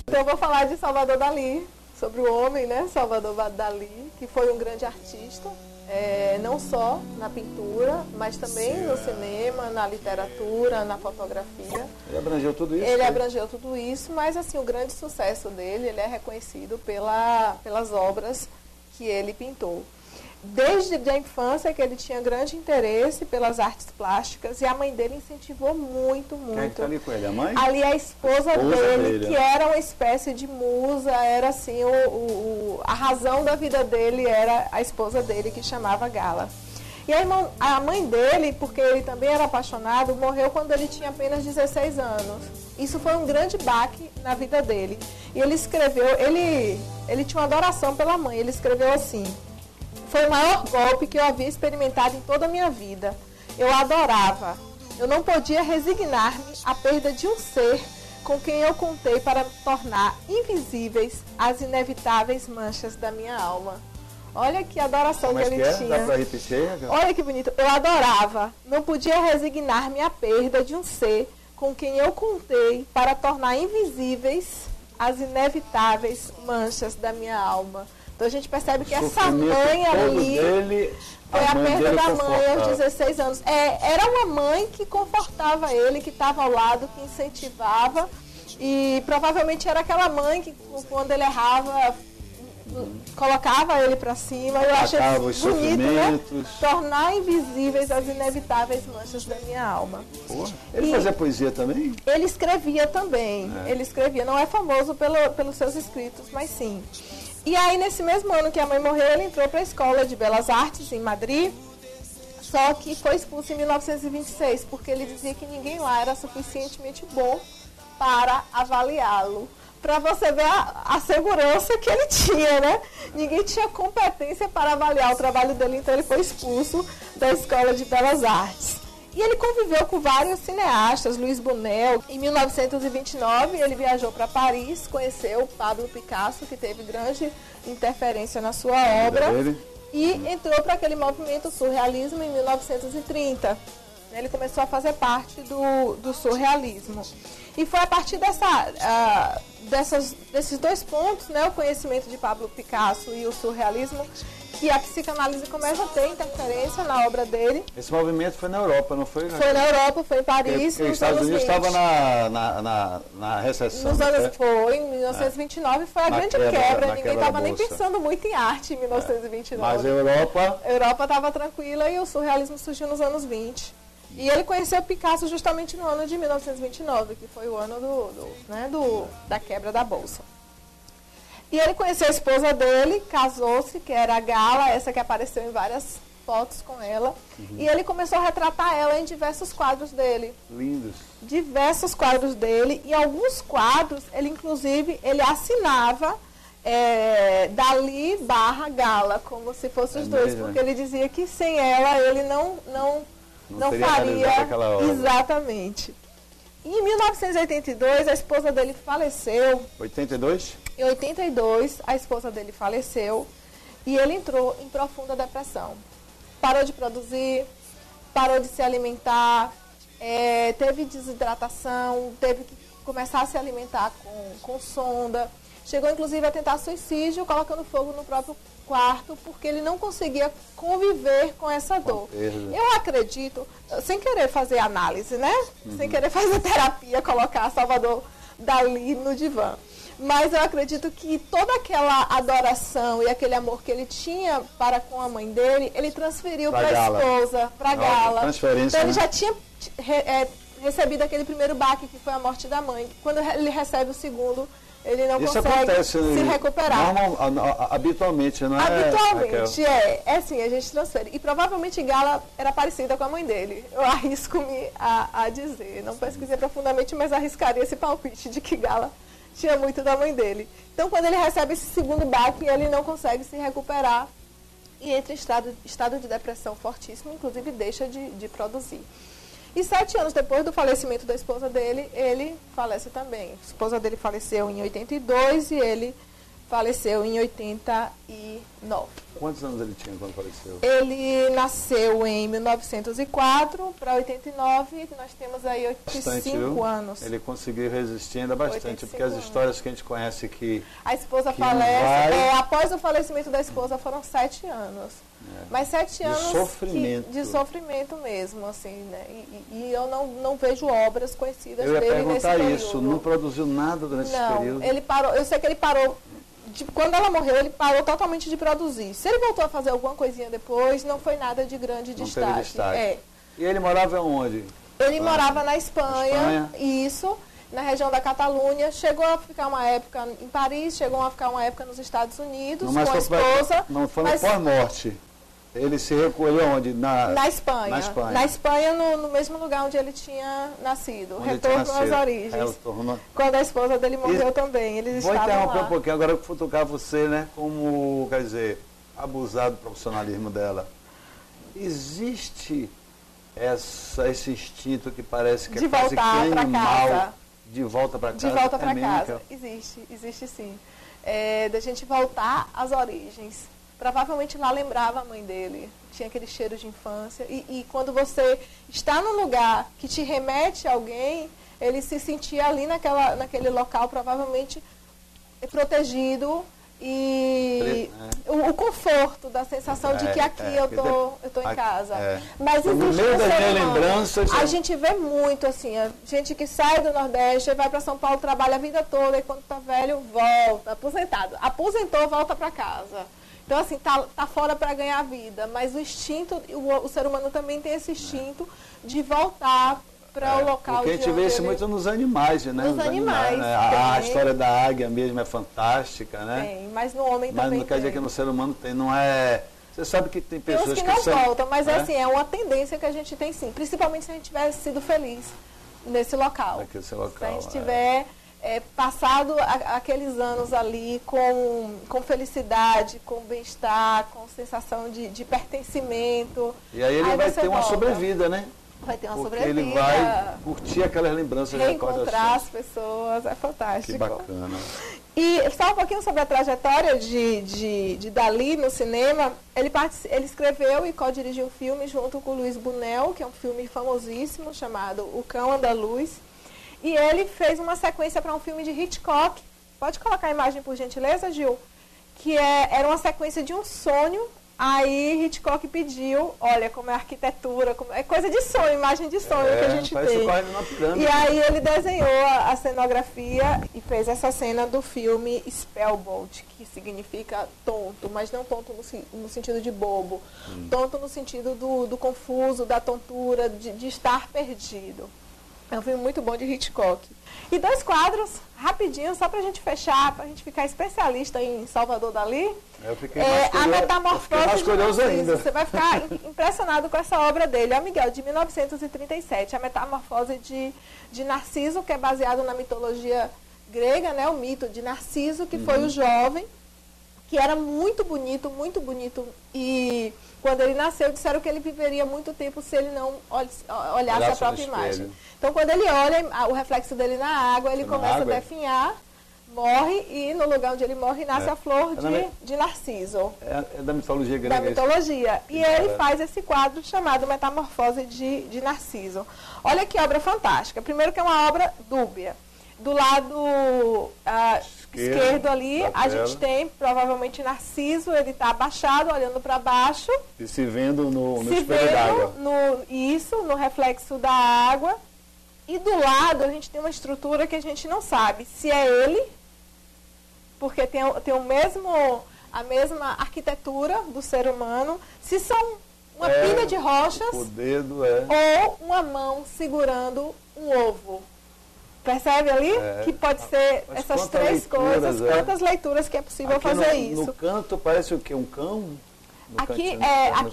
Então eu vou falar de Salvador Dalí, sobre o homem, né, Salvador Dalí, que foi um grande artista, não só na pintura, mas também no cinema, na literatura, na fotografia. Ele abrangeu tudo isso? Ele abrangeu tudo isso, mas assim, o grande sucesso dele, ele é reconhecido pelas obras que ele pintou. Desde a infância que ele tinha grande interesse pelas artes plásticas e a mãe dele incentivou muito, muito. Quem está ali com ele? A mãe? Ali a esposa dele, que era uma espécie de musa, era assim, a razão da vida dele era a esposa dele, que chamava Gala. E a mãe dele, porque ele também era apaixonado, morreu quando ele tinha apenas 16 anos. Isso foi um grande baque na vida dele. E ele escreveu, ele tinha uma adoração pela mãe, ele escreveu assim: foi o maior golpe que eu havia experimentado em toda a minha vida. Eu a adorava. Eu não podia resignar-me à perda de um ser com quem eu contei para tornar invisíveis as inevitáveis manchas da minha alma. Olha que adoração que ele tinha. Dá para repetir? Olha que bonito. Eu adorava. Não podia resignar-me à perda de um ser com quem eu contei para tornar invisíveis as inevitáveis manchas da minha alma. Então a gente percebe que essa mãe ali foi a perda da mãe aos 16 anos. Era uma mãe que confortava ele, que estava ao lado, que incentivava. E provavelmente era aquela mãe que, quando ele errava, colocava ele para cima. Eu acho bonito, né? Tornar invisíveis as inevitáveis manchas da minha alma. Porra. Ele fazia poesia também? Ele escrevia também. Ele escrevia. Não é famoso pelos seus escritos, mas sim. E aí, nesse mesmo ano que a mãe morreu, ele entrou para a Escola de Belas Artes, em Madrid, só que foi expulso em 1926, porque ele dizia que ninguém lá era suficientemente bom para avaliá-lo. Para você ver a segurança que ele tinha, né? Ninguém tinha competência para avaliar o trabalho dele, então ele foi expulso da Escola de Belas Artes. E ele conviveu com vários cineastas, Luiz Buñuel. Em 1929, ele viajou para Paris, conheceu Pablo Picasso, que teve grande interferência na sua obra, e entrou para aquele movimento surrealismo em 1930. Ele começou a fazer parte do surrealismo. E foi a partir desses dois pontos, né, o conhecimento de Pablo Picasso e o surrealismo, que a psicanálise começa a ter interferência na obra dele. Esse movimento foi na Europa, não foi? Foi na Europa, foi em Paris. Porque os Estados Unidos estava na recessão. Foi, em 1929 foi a grande quebra. Ninguém estava nem pensando muito em arte em 1929. Mas a Europa... A Europa estava tranquila e o surrealismo surgiu nos anos 20. E ele conheceu Picasso justamente no ano de 1929, que foi o ano da quebra da Bolsa. E ele conheceu a esposa dele, casou-se, que era a Gala, essa que apareceu em várias fotos com ela. E ele começou a retratar ela em diversos quadros dele. Lindos. Diversos quadros dele. E alguns quadros, inclusive, ele assinava Dalí / Gala, como se fossem os dois. Mesmo, porque ele dizia que sem ela ele não faria. Exatamente. E em 1982, a esposa dele faleceu. 82? Em 82, a esposa dele faleceu e ele entrou em profunda depressão. Parou de produzir, parou de se alimentar, teve desidratação, teve que começar a se alimentar com sonda. Chegou, inclusive, a tentar suicídio, colocando fogo no próprio quarto, porque ele não conseguia conviver com essa dor. Eu acredito, sem querer fazer análise, né? Sem querer fazer terapia, colocar Salvador Dalí no divã. Mas eu acredito que toda aquela adoração e aquele amor que ele tinha para com a mãe dele, ele transferiu para a esposa, para a Gala. Então ele já tinha recebido aquele primeiro baque, que foi a morte da mãe. Quando ele recebe o segundo, ele não consegue se recuperar. Habitualmente, não é? Habitualmente, é assim, a gente transfere. E provavelmente Gala era parecida com a mãe dele. Eu arrisco-me a dizer. Não pesquisei profundamente, mas arriscaria esse palpite de que Gala tinha muito da mãe dele. Então, quando ele recebe esse segundo baque, ele não consegue se recuperar e entra em estado de depressão fortíssimo, inclusive deixa de produzir. E 7 anos depois do falecimento da esposa dele, ele falece também. A esposa dele faleceu em 82 e ele faleceu em 89. Quantos anos ele tinha quando faleceu? Ele nasceu em 1904 para 89, nós temos aí 85 anos. Ele conseguiu resistir ainda bastante, porque as histórias que a gente conhece que... A esposa falece, após o falecimento da esposa foram 7 anos. Mas 7 anos de sofrimento mesmo, assim, né? E eu não vejo obras conhecidas dele nesse período. Eu ia perguntar isso, não produziu nada durante esse período? Ele parou, eu sei que ele parou, quando ela morreu, ele parou totalmente de produzir. Se ele voltou a fazer alguma coisinha depois, não foi nada de grande destaque. Teve destaque. E ele morava onde? Ele morava na Espanha, isso, na região da Catalunha, chegou a ficar uma época em Paris, chegou a ficar uma época nos Estados Unidos com a esposa. Não foi pós-morte. Ele se recolheu onde? Na Espanha. Na Espanha, no mesmo lugar onde ele tinha nascido. Retorno às origens. Quando a esposa dele morreu também. Eles vou estavam interromper lá. Um pouquinho, agora eu vou tocar você, né? Como, quer dizer, abusar do profissionalismo dela. Existe esse instinto que parece que de é quase que animal. Casa. De volta para casa? De volta para casa. Existe sim. Da gente voltar às origens. Provavelmente lá lembrava a mãe dele, tinha aquele cheiro de infância. E quando você está num lugar que te remete a alguém, ele se sentia ali naquele local, provavelmente protegido. E o conforto da sensação de que aqui eu tô em casa. Mas existe a gente vê muito assim, a gente que sai do Nordeste, vai para São Paulo, trabalha a vida toda e quando tá velho, volta, aposentado. Aposentou, volta para casa. Então, assim, tá fora para ganhar vida, mas o instinto, o ser humano também tem esse instinto de voltar para o local porque a gente vê isso muito nos animais, né? Nos animais, né? A história da águia mesmo é fantástica, né? Tem, mas no homem também Mas não quer dizer que no ser humano tem, não é... Você sabe que tem pessoas que não voltam, mas assim, é uma tendência que a gente tem sim, principalmente se a gente tiver sido feliz nesse local. Se a gente tiver... passado aqueles anos ali com felicidade, com bem-estar, com sensação de pertencimento. E aí ele vai ter uma sobrevida, né? Vai ter uma Porque sobrevida. Ele vai curtir aquelas lembranças. Reencontrar as pessoas, é fantástico. Que bacana. E só um pouquinho sobre a trajetória de Dalí no cinema. Ele escreveu e co-dirigiu um filme junto com o Luiz Buñuel, que é um filme famosíssimo, chamado O Cão Andaluz. E ele fez uma sequência para um filme de Hitchcock. Pode colocar a imagem, por gentileza, Gil? Que era uma sequência de um sonho. Aí Hitchcock pediu, olha como é a arquitetura, é coisa de sonho, imagem de sonho que a gente tem. E aí ele desenhou a cenografia e fez essa cena do filme Spellbound, que significa tonto, mas não tonto no sentido de bobo. Tonto no sentido do confuso, da tontura, de estar perdido. É um filme muito bom de Hitchcock. E 2 quadros, rapidinho, só pra gente fechar, pra gente ficar especialista em Salvador Dalí. Eu fiquei mais curioso, a Metamorfose de Narciso. Ainda. Você vai ficar impressionado com essa obra dele. É Miguel, de 1937. A Metamorfose de Narciso, que é baseado na mitologia grega, né? O mito de Narciso, que foi o jovem, que era muito bonito, e quando ele nasceu, disseram que ele viveria muito tempo se ele não olhasse a própria imagem. Então, quando ele olha o reflexo dele na água, ele começa a definhar, morre, e no lugar onde ele morre, nasce a flor de Narciso. É da mitologia grega. Da mitologia. E ele faz esse quadro chamado Metamorfose de Narciso. Olha que obra fantástica. Primeiro que é uma obra dúbia. Do lado esquerdo ali, a gente tem provavelmente Narciso, ele está abaixado, olhando para baixo. E se vendo no espelho d'água. No reflexo da água. E do lado a gente tem uma estrutura que a gente não sabe se é ele, porque tem a mesma arquitetura do ser humano, se são uma pilha de rochas o dedo, ou uma mão segurando um ovo. Percebe ali? Que pode ser essas 3 coisas, quantas leituras que é possível fazer isso. No canto parece o quê? Um cão? Aqui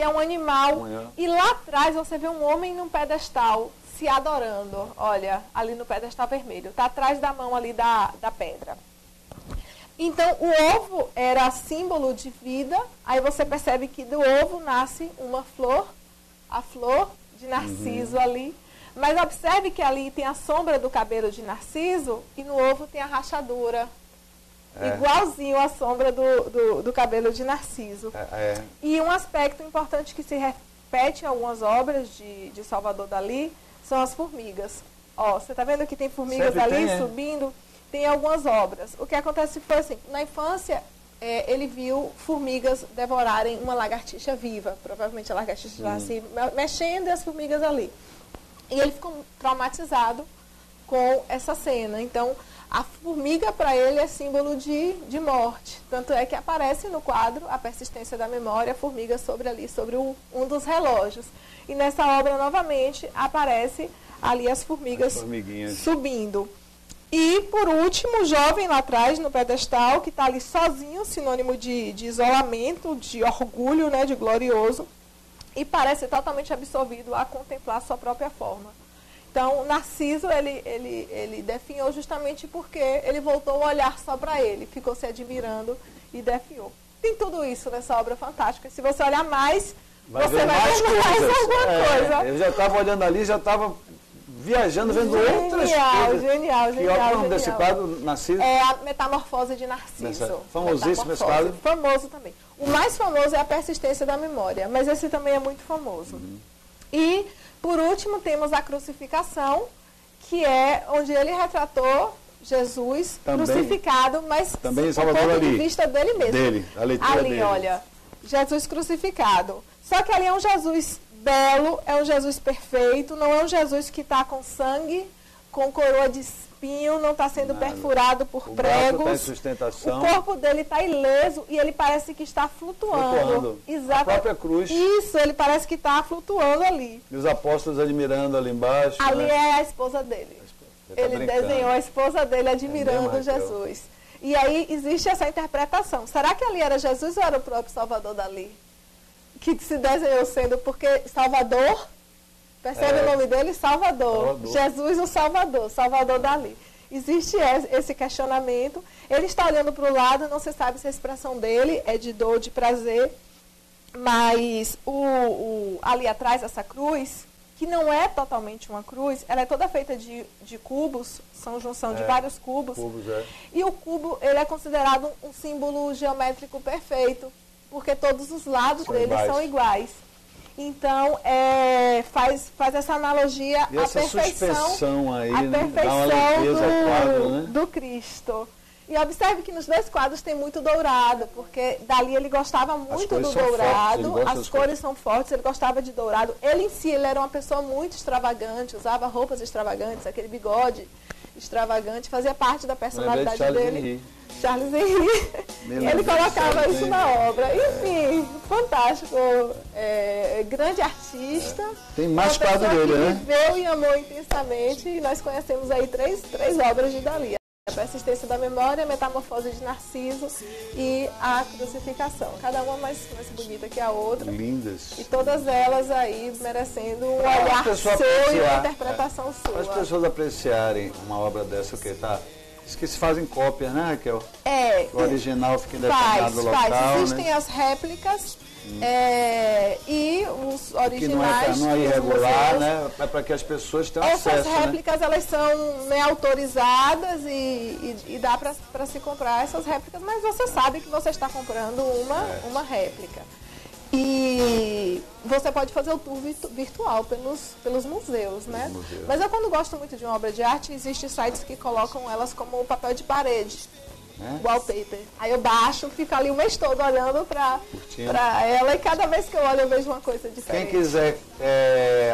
é um animal. E lá atrás você vê um homem num pedestal se adorando. Olha, ali no pedestal vermelho. Está atrás da mão ali da pedra. Então, o ovo era símbolo de vida. Aí você percebe que do ovo nasce uma flor. A flor de Narciso ali. Mas observe que ali tem a sombra do cabelo de Narciso e no ovo tem a rachadura igualzinho à sombra do cabelo de Narciso. E um aspecto importante que se repete em algumas obras de Salvador Dalí são as formigas. Ó, você está vendo que tem formigas ali subindo? Tem algumas obras. O que acontece foi assim, na infância, ele viu formigas devorarem uma lagartixa viva. Provavelmente a lagartixa estava assim, mexendo e as formigas ali. E ele ficou traumatizado com essa cena. Então, a formiga para ele é símbolo de morte. Tanto é que aparece no quadro A Persistência da Memória, a formiga sobre um dos relógios. E nessa obra, novamente, aparece ali as formigas subindo. E, por último, o jovem lá atrás, no pedestal, que está ali sozinho, sinônimo de isolamento, de orgulho, né, de glorioso, e parece totalmente absorvido a contemplar sua própria forma. Então, Narciso, ele definhou justamente porque ele voltou a olhar só para ele, ficou se admirando e definhou. Tem tudo isso nessa obra fantástica. Se você olhar mais, você vai ver mais alguma coisa. Eu já estava olhando ali, já estava viajando, vendo outras coisas. Genial. E olha o nome desse quadro, Narciso? É a Metamorfose de Narciso. Famosíssimo esse quadro. Famoso também. O mais famoso é A Persistência da Memória, mas esse também é muito famoso. E, por último, temos a Crucificação, que é onde ele retratou Jesus também, crucificado, mas também do ponto de vista dele mesmo. A leitura ali, dele. Olha, Jesus crucificado. Só que ali é um Jesus belo, é um Jesus perfeito, não é um Jesus que está com sangue, com coroa de espinho, não está sendo perfurado por pregos. Tá em sustentação. O corpo dele está ileso e ele parece que está flutuando. Exato. A própria cruz. Isso, ele parece que está flutuando ali. E os apóstolos admirando ali embaixo. Ali é a esposa dele. Ele desenhou a esposa dele admirando Jesus. E aí existe essa interpretação. Será que ali era Jesus ou era o próprio Salvador Dalí? Que se desenhou sendo, porque Salvador, percebe o nome dele? Salvador. Jesus o Salvador, Salvador Dalí. Existe esse questionamento. Ele está olhando para o lado, não se sabe se a expressão dele é de dor, de prazer, mas ali atrás, essa cruz, que não é totalmente uma cruz, ela é toda feita de cubos, são junção de vários cubos. E o cubo, ele é considerado um símbolo geométrico perfeito, porque todos os lados dele são iguais. Então, faz essa analogia à perfeição, aí, a perfeição quadro, né? do Cristo. E observe que nos dois quadros tem muito dourado, porque Dalí ele gostava muito do dourado, as cores são fortes, ele gostava de dourado. Ele em si, ele era uma pessoa muito extravagante, usava roupas extravagantes, aquele bigode extravagante, fazia parte da personalidade dele. Charles Henry. Ele colocava isso na obra. Enfim, fantástico. Grande artista. Tem mais quadro dele, né? Viveu e amou intensamente. E nós conhecemos aí três obras de Dalí. A Persistência da Memória, a Metamorfose de Narciso e a Crucificação. Cada uma mais bonita que a outra. Lindas. E todas elas aí merecendo um olhar seu e uma interpretação sua. Para as pessoas apreciarem uma obra dessa, o que tá? Diz que se fazem cópias, né, Raquel? O original fica em determinado local. Existem, né, as réplicas e os originais. Que não é irregular, né? É para que as pessoas tenham acesso. Essas réplicas, elas são autorizadas e dá para se comprar essas réplicas, mas você sabe que você está comprando uma réplica. E você pode fazer o tour virtual pelos museus, né? Mas eu, quando gosto muito de uma obra de arte, existem sites que colocam elas como papel de parede, wallpaper. Aí eu baixo, fico ali o mês todo olhando para ela, e cada vez que eu olho eu vejo uma coisa diferente. Quem quiser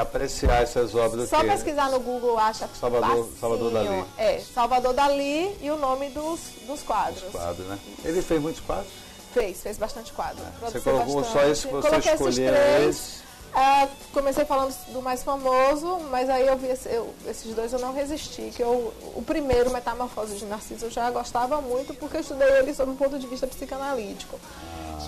apreciar essas obras... Só pesquisar no Google, acha Salvador Dalí. Salvador Dalí e o nome dos quadros. Os quadros, né? Ele fez muitos quadros? Fez bastante quadro. Você colocou só esse que você escolheu? Comecei falando do mais famoso, mas aí eu vi esses dois eu não resisti. O primeiro, Metamorfose de Narciso, eu já gostava muito, porque eu estudei ele sob um ponto de vista psicanalítico.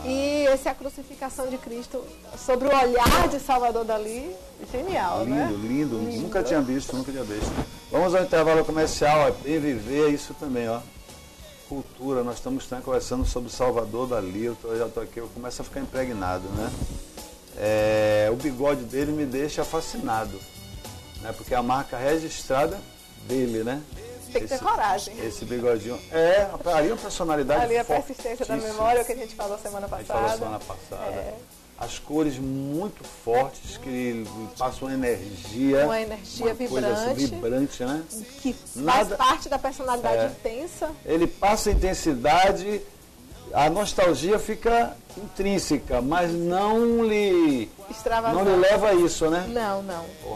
E esse A Crucificação de Cristo, sobre o olhar de Salvador Dalí, genial, né? Lindo. Nunca tinha visto. Vamos ao intervalo comercial, Bem Viver, é isso também, ó. Cultura, nós estamos conversando sobre Salvador Dalí, eu já estou aqui, eu começo a ficar impregnado, né? O bigode dele me deixa fascinado, né? Porque é a marca registrada dele, né? Tem que ter coragem. Esse bigodinho ali é uma personalidade Ali a persistência da memória, o que a gente falou semana passada. As cores muito fortes que passam uma energia. Uma energia vibrante. Coisa assim, vibrante, né? Que faz parte da personalidade intensa. Ele passa intensidade, a nostalgia fica intrínseca, mas não lhe leva a isso, né? Não.